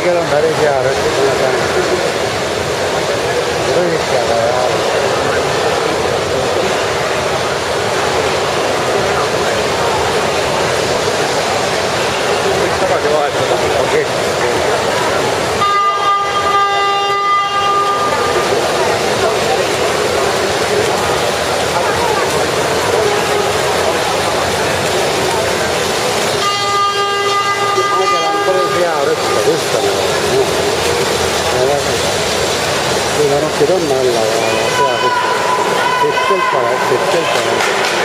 hetkel on päris hea rõhk selle peale. Rõhk, aga hea. Võiks tagasi vahetada. Okei. Kui ta rohkem on alla ja pea kõik kelpa.